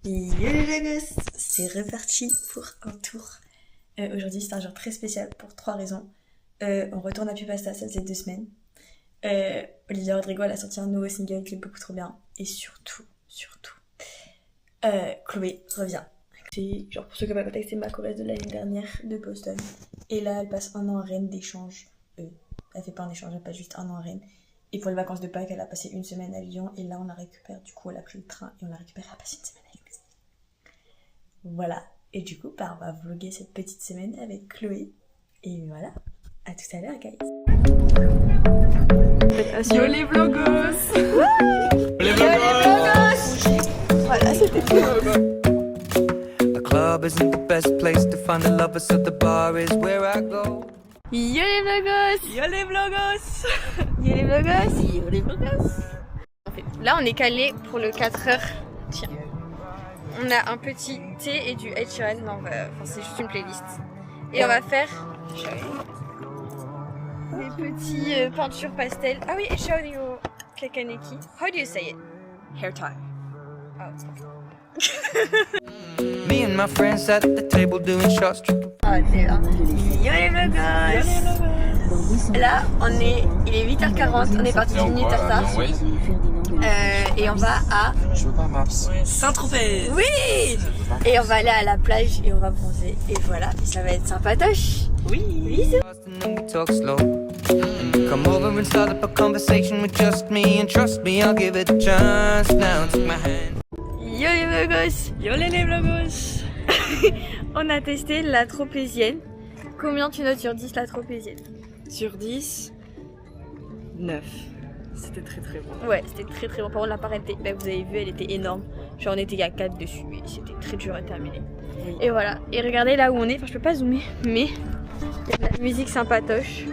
Yo les gosses, c'est reparti pour un tour. Aujourd'hui c'est un jour très spécial pour 3 raisons. On retourne à Pupasta, ça faisait 2 semaines. Olivia Rodrigo elle a sorti un nouveau single qui est beaucoup trop bien. Et surtout, Chloé revient. C'est genre pour ceux qui m'ont contacté, c'est ma chorèse de l'année dernière de Boston. Et là elle passe 1 an à Rennes d'échange. Elle fait pas un échange, elle passe juste 1 an à Rennes. Et pour les vacances de Pâques, elle a passé 1 semaine à Lyon. Et là on la récupère, du coup elle a pris le train et on la récupère, elle a passé 1 semaine à Lyon. Voilà, et du coup, on va vlogger cette petite semaine avec Chloé. Et voilà, à tout à l'heure, guys. Yo les vlogos. Les vlogos. Voilà, c'était tout. The club isn't the best place to find the lovers, so the bar is where I go. Yo les vlogos. Yo les vlogos. Yo les vlogos. Yo les vlogos. Là, on est calé pour le 4h. Tiens. On a un petit thé et du Ed Sheeran. Non, c'est juste une playlist. Et on va faire des petits peintures pastel. Ah oui, et Shaudio Kakaneki. How do you say it? Hair tie. Me and my friends at the table doing shots. Ah, c'est là. Yo les vlogos. Là, il est 8h40. On est parti 10 minutes en retard. Et on va à Saint-Tropez. Oui. Et on va aller à la plage et on va bronzer. Et voilà, et ça va être sympatoche. Oui. Bisous. And then we talk slow. Come over and start up a conversation with just me, and trust me, I'll give it a chance. Now take my hand. Yo les vlogos. Yo les vlogos. On a testé la tropézienne. Combien tu notes sur 10 la tropézienne? Sur 10, 9. C'était très très bon. Ouais, c'était très très bon. Par contre, la part, vous avez vu, elle était énorme. Genre, on était à 4 dessus et c'était très dur à terminer. Oui. Et voilà. Et regardez là où on est. Enfin, je peux pas zoomer, mais il y a de la musique sympatoche.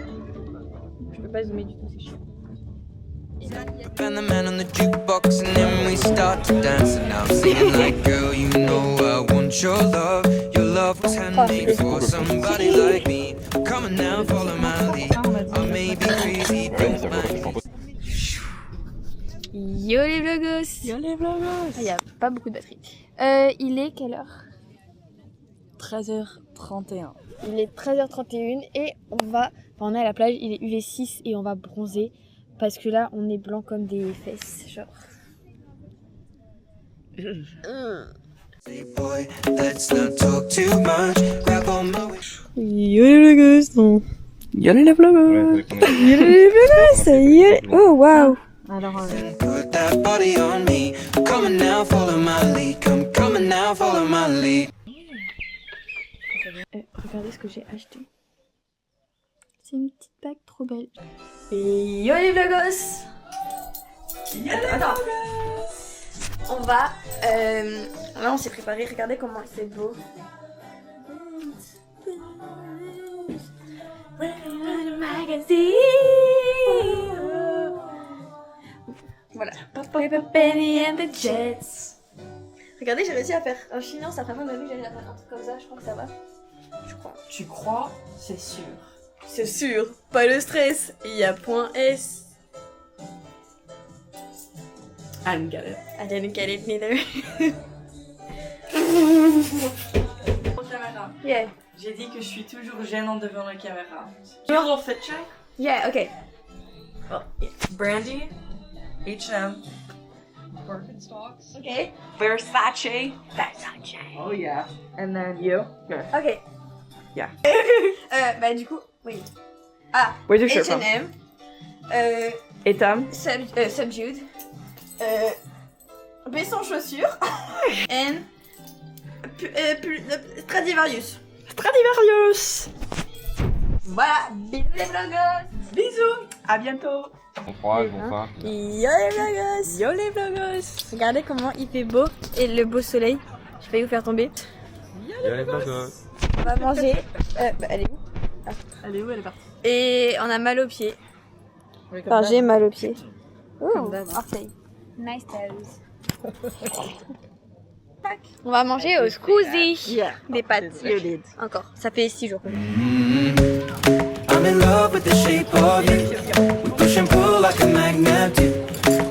Je peux pas zoomer du tout, c'est chiant. And the man on the jukebox, and then we start to dance. And I'm singing like, girl, you know I want your love. Your love was handmade for somebody like me. Come on now, follow my lead. I may be crazy, don't mind me. Yo les vlogos. Yo les vlogos. Il y a pas beaucoup de batterie. Il est quelle heure? 13h31. Il est 13h31 et on est à la plage, il est UV6 et on va bronzer parce que là on est blanc comme des fesses, genre. Hey boy, let's not talk too much. Grab on my waist. Yo les vlogos, non. Yo les vlogos. Yo les vlogos. Oh waouh. Alors Put that body on me. Come on now, follow my lead. Come on now, follow my lead. Regardez ce que j'ai acheté. C'est une petite bague trop belle. yo les vlogos. Attends. On va... là on s'est préparé, regardez comment c'est beau. Voilà. Penny and the Jets. Regardez, j'ai réussi à faire un chignon, ça fait vraiment de j'allais faire un truc comme ça, je crois que ça va. Je crois. Tu crois? C'est sûr. C'est sûr, pas le stress, il y a point S. I didn't get it. I didn't get it neither. Yeah. J'ai dit que je suis toujours gênante devant la caméra. Toujours fit check. Yeah, okay. Brandy, H&M, Birkenstocks, Okay. Versace. Oh yeah. And then you. Good. Okay. Yeah. Bah du coup, oui. Ah, Where's your shirt from? H&M. Et Tom? Subdued. Besson chaussures. And Stradivarius. Stradivarius. Voilà, bisous les vlogos. Bisous. À bientôt. Bonsoir, bonsoir. Yo les vlogos. Yo les vlogos. Regardez comment il fait beau et le beau soleil. Je vais vous faire tomber. Yo les vlogos. On va manger. Elle est où? Elle est où? Elle est partie. Et on a mal aux pieds. Enfin, j'ai mal aux pieds. Oh, orteil. Nice toes. On va manger au Scoozy. Yeah. Des pâtes. You did. Encore. Ça fait 6 jours. I'm in love with the shape of you. We push and pull like a magnet do.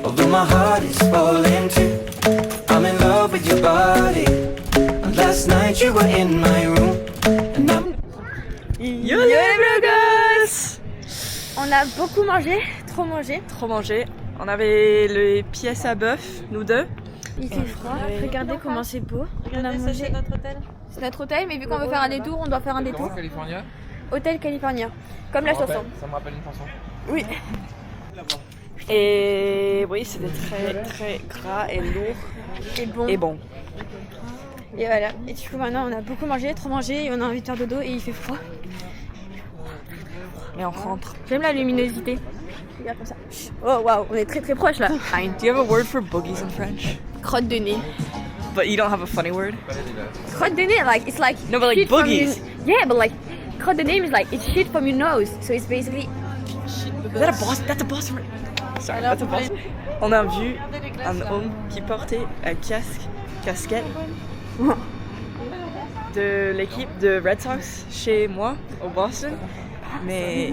Although my heart is falling too. I'm in love with your body. Last night you were in my room. And I'm Yo les vloggers! On a beaucoup mangé, trop mangé. Trop mangé. On avait les pièces à bœuf, nous deux. Il fait froid, regardez comment c'est beau. On a mangé. C'est notre hôtel. C'est notre hôtel, mais vu qu'on veut faire un détour, on doit faire un détour. California. Hôtel California, comme la chanson. Ça me rappelle une chanson. Oui. Et oui, c'était très très gras et lourd Et bon. et bon. Et voilà. Et du coup maintenant on a beaucoup mangé, trop mangé, et on a envie de faire dodo et il fait froid. Mais on rentre. J'aime la luminosité. Regarde comme ça. Oh waouh, on est très très proche là. Do you have a word for boogies in French? Crotte de nez. But you don't have a funny word? Crotte de nez, like it's like. No, but like shit from boogies. Yeah, but like crotte de nez is like it's shit from your nose, so it's basically. Is that a Boston? That's a Boston word. Sorry, that's a Boston. On a vu un homme qui portait un casquette de l'équipe de Red Sox chez moi au Boston. Mais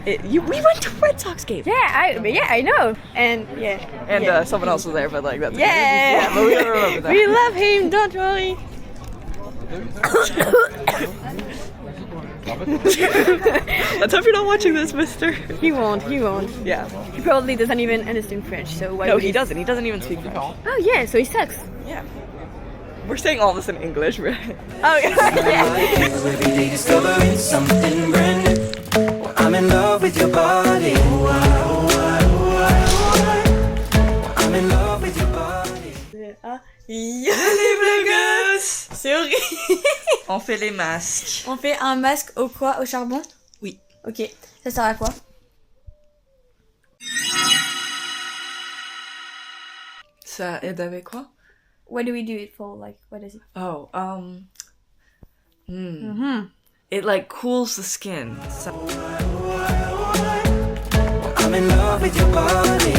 we went to Red Sox game. Yeah, I know. And yeah. And yeah. someone else was there, but like that's Yeah. but we don't remember that. We love him, don't worry. Let's hope you're not watching this, mister. He won't. Yeah. He probably doesn't even understand French, so why No, would he doesn't. He doesn't even speak French. Oh yeah, so he sucks. Yeah. We're saying all this in English, right? Oh yeah. every day discovering something brand new. I'm in love with your body. I'm in love with your body. Yo les vloggers! C'est horrible! On fait les masques. On fait un masque au quoi? Au charbon? Oui. Ok. Ça sert à quoi? Ça aide avec quoi? What do we do it for? Like, what is it? Oh, It like cools the skin. So I'm in love with your body.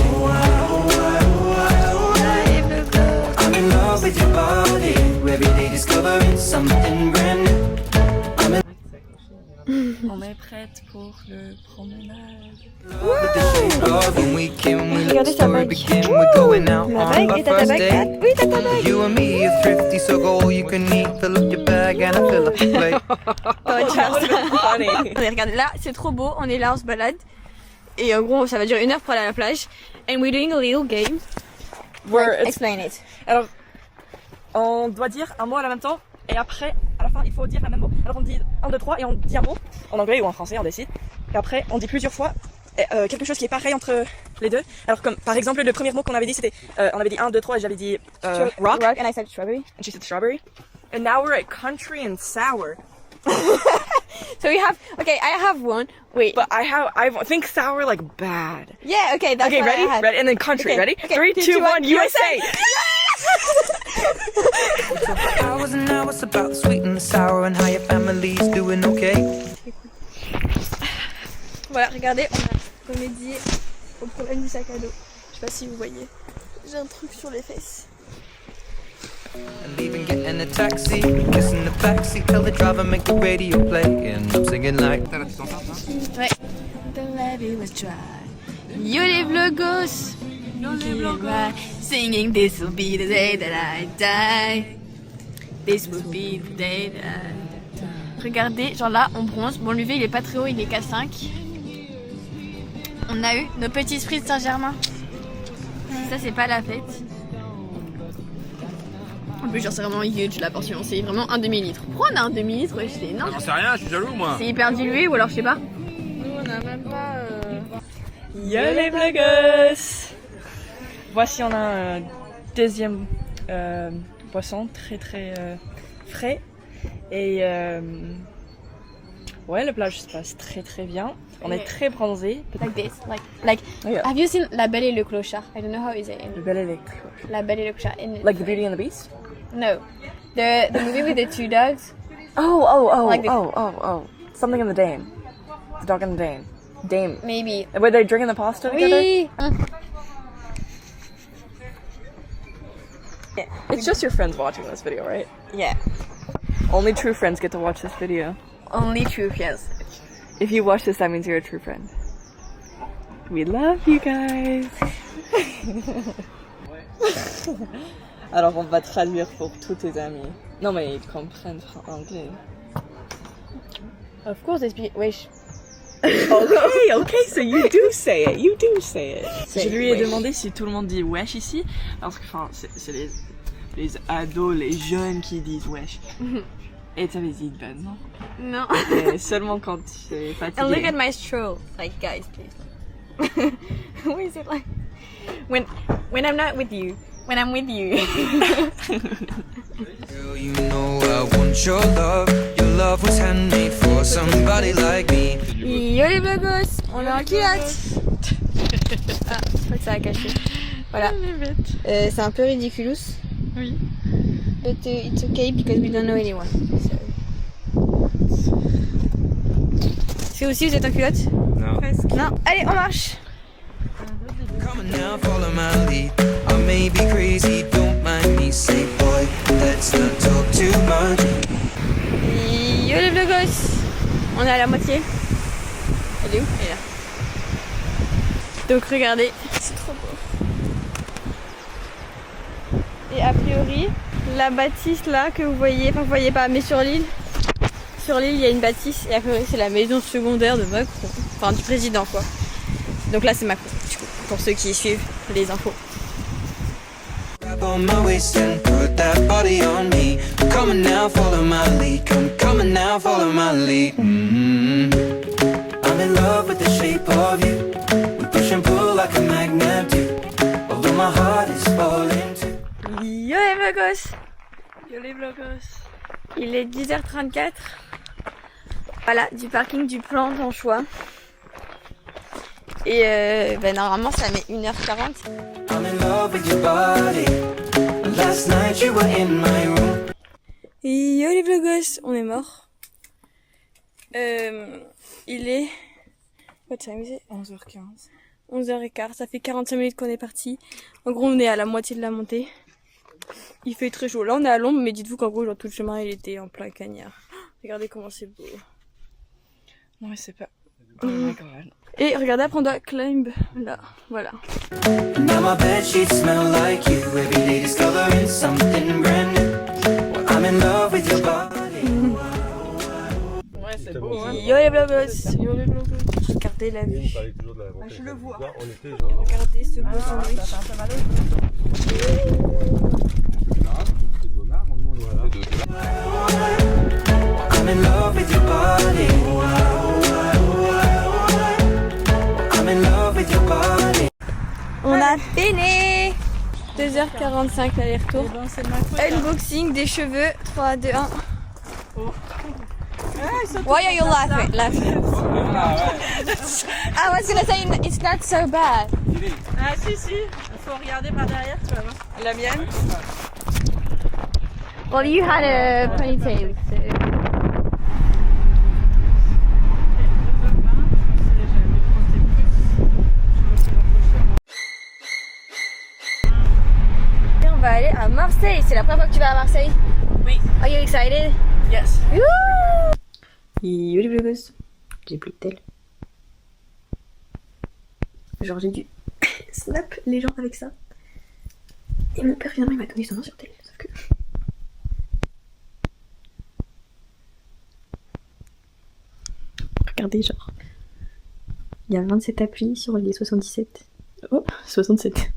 I'm in love with your body. Every day discovering something brand new. on est prête pour le promenade. Love when we can, we let the Regardez sa story bague. begin. We're going out Ma on bague, our et t'as ta first bague? date. Oui, t'as ta bague. You and me are thrifty, so go all you can eat. Fill up your bag and I fill up your plate. T'aurais dû faire ça. Funny. Attendez, regarde, là, c'est trop beau. On est là, on se balade. Et en gros, ça va durer 1 heure pour aller à la plage. And we're doing a little game. We're- Explain it. Alors, on doit dire un mot à la même temps, et après, à la fin, il faut dire la même mot. Alors on dit 1, 2, 3, et on dit un mot, en anglais ou en français, on décide. Et après, on dit plusieurs fois quelque chose qui est pareil entre les deux. Alors comme, par exemple, le premier mot qu'on avait dit, c'était, on avait dit 1, 2, 3, et j'avais dit rock, and I said strawberry. and she said strawberry. And now we're at country and sour. So we have, okay, I have one. Wait. But I think sour like bad. Yeah, okay, that's Okay, what I ready? had. Ready? And then country, Okay, ready? okay. 3, 2, 1, USA! Hours and hours about the sweet and the sour and how your family's doing okay. Voilà, regardez, on a remédié au problème du sac à dos. Je sais pas si vous voyez. J'ai un truc sur les fesses. And even getting a taxi, kissing the backseat, tell the driver make the radio play, and I'm singing like. Ouais. The levee was dry. Yo les vlogos. Yo les vlogos. Singing this will be the day that I die. This will be the day that I die. Regardez, genre là, on bronze. Bon, l'UV il est pas très haut, il est K5. On a eu nos petits esprits de Saint-Germain. Ça, c'est pas la fête. En plus, genre, c'est vraiment huge la portion. C'est vraiment un demi-litre. Pourquoi on a un demi-litre? Ouais, c'est énorme. J'en sais rien, je suis jaloux moi. C'est hyper dilué ou alors je sais pas. Yo les vloggers! Voici on a un deuxième poisson très très frais et ouais le plage se passe très très bien. On est très bronzés. Like this, like. Yeah. Have you seen La Belle et le Clochard? I don't know how is it in Le bel et les cloches. La Belle et le Clochard. In, Like the Beauty and the Beast? no, the movie with the 2 dogs. Oh, Like the- oh. Something in the Dame. The dog and the Dame. Dame. Maybe. Were they drinking the pasta together? Oui. It's just your friends watching this video, right? Yeah. Only true friends get to watch this video. Only true friends. If you watch this, that means you're a true friend. We love you guys. Alors on va traduire pour tous tes amis. Non mais ils comprennent anglais. Of course, they speak wesh. Okay, so you do say it, Je lui ai wesh. demandé si tout le monde dit wesh ici, parce que enfin, c'est les ados, les jeunes qui disent wesh. Et tu avais dit ben non. No. Mais seulement quand tu es And look at fatigué. my stroll. Like, guys, please. What is it like? When I'm not with you. When I'm with you. Girl, you know I want your love. Your love was handmade for somebody like me. Yo les blogos, on est en culotte. Ah, je crois que ça a caché. Voilà. C'est un peu ridiculous. Oui. But it's okay because we don't know anyone. So. Est-ce que aussi vous êtes en culotte? Non. Non. Allez, on marche. Come on now, follow my lead. I may be crazy, don't mind me. Say, boy, let's not talk too much. Yo les blogos, on est à la moitié. Elle est où? Elle est là. Donc regardez, c'est trop beau. Et a priori, la bâtisse là que vous voyez, enfin vous voyez pas, mais sur l'île il y a une bâtisse et a priori c'est la maison secondaire de Macron, enfin du président quoi. Donc là c'est Macron, du coup, pour ceux qui suivent les infos. Grab on my waist and put that body on me. Come on now, follow my lead. Come on now, follow my lead. I'm in love with the shape of you. We push and pull like a magnet do. Although my heart is falling too. Yo les blogos, Yo les blogos. il est 10h34. Voilà, du parking du plan d'Anchois. Et normalement ça met 1h40. I'm in love with your body. Last night you were in my room. Et yo les vlogos, on est mort. Il est... What time is it? 11h15. 11h15, ça fait 45 minutes qu'on est parti. En gros on est à la moitié de la montée. Il fait très chaud. Là on est à l'ombre, mais dites-vous qu'en gros genre, tout le chemin il était en plein cagnard. Regardez comment c'est beau. Non mais c'est pas... Oh my god. Et regardez, après on doit climb là. Voilà. Now my bed sheets smell like you. Every day discovering something brand new. Well, I'm in love with your body. Ouais c'est beau hein. Yo les vlogos. Yo les vlogos. Regardez la vue. Je le vois. On était genre. Regardez ce beau sandwich. I'm in love with your body. I'm in love with your body. On a fini. 2h45 l'aller-retour. Unboxing des cheveux. 3, 2, 1. Why are you laughing? I was gonna say it's not so bad. Ah si si, il faut regarder par derrière, tu vas voir. La mienne. Well, you had a ponytail. So. Et on va aller à Marseille. C'est la première fois que tu vas à Marseille? Oui. Are you excited? Yes. Woo! Yo les blogueuses, j'ai plus de tel. Genre j'ai dû snap les gens avec ça. Et mon père finalement il m'a donné son nom sur tel. Sauf que... Regardez genre. Il y a 27 applis sur les 77. Oh, 67.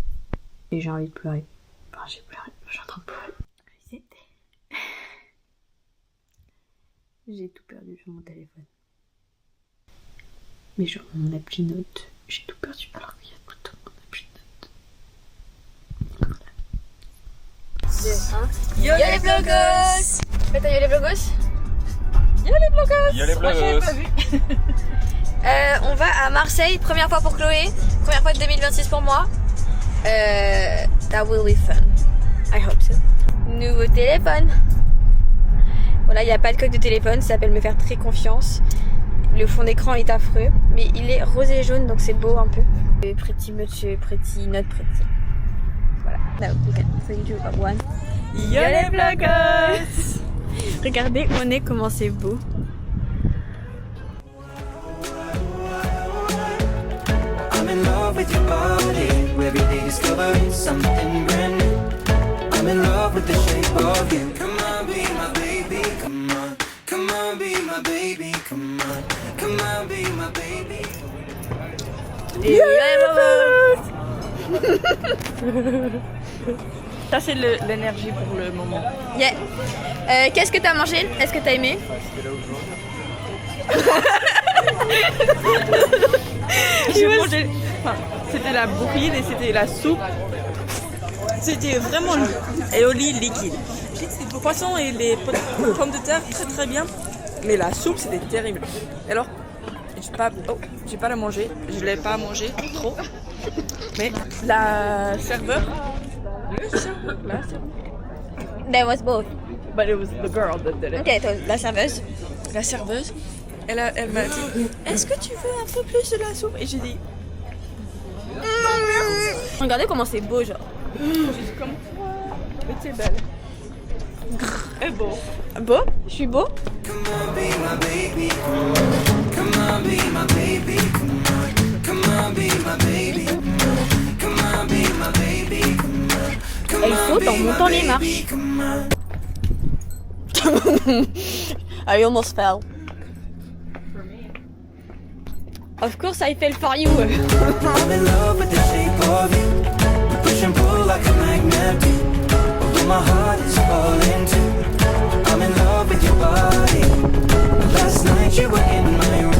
Et j'ai envie de pleurer. Enfin, j'ai pleuré, je suis en train de pleurer. J'ai tout perdu sur mon téléphone. Mais genre mon appli note, j'ai tout perdu alors qu'il y a tout le temps mon appli note. Yo les blogos! Faites un yo les blogos? Yo les blogos. Yo les Moi j'avais blogos. pas vu. On va à Marseille, première fois pour Chloé, première fois de 2026 pour moi. That will be fun. I hope so. Nouveau téléphone. Voilà, il n'y a pas de coque de téléphone, ça s'appelle me faire très confiance. Le fond d'écran est affreux, mais il est rose et jaune, donc c'est beau un peu. Pretty much, pretty, not pretty. Voilà. Now we can 3, 2, 1. Yo les blogos. Regardez où on est, comment c'est beau. I'm in love with your body. Every day discovering something brand new. I'm I'm in love with the shape of you. Come on, be my baby, come on. Come on, be my baby, come on. Come on, be my baby. Et Ça, c'est l'énergie pour le moment. yeah. Qu'est-ce que t'as mangé? Est-ce que t'as aimé? J'ai mangé. Enfin, c'était la bourrine et c'était la soupe. C'était vraiment aioli liquide. Le poisson et les pommes de terre, très très bien. Mais la soupe, c'était terrible. Et alors, j'ai pas la mangé. Je l'ai pas mangé trop. Mais la serveur. That was both. But it was the girl that did it. Ok, toi, la serveuse. La serveuse, elle m'a dit, est-ce que tu veux un peu plus de la soupe? Et j'ai dit, Regardez comment c'est beau, genre. juste comme, mais t'es belle. Et beau. Beau? Je suis beau? Come on, be my baby, come on. Come on, be my baby, come on. Come on, be my baby, come on. Come on, be my baby, come on. Come Elle on, saute en be my montant les baby, marches. come on. I almost fell. Of course I fell for you. I'm in love with the shape of you. We push and pull like a magnet do. Although my heart is falling too. I'm in love with your body. Last night you were in my room.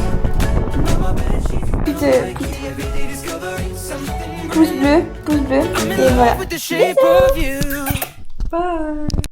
Now my bedsheets feel like you. Every day discovering something Pouce bleu, et I'm in voilà. love with the shape of you. Bye.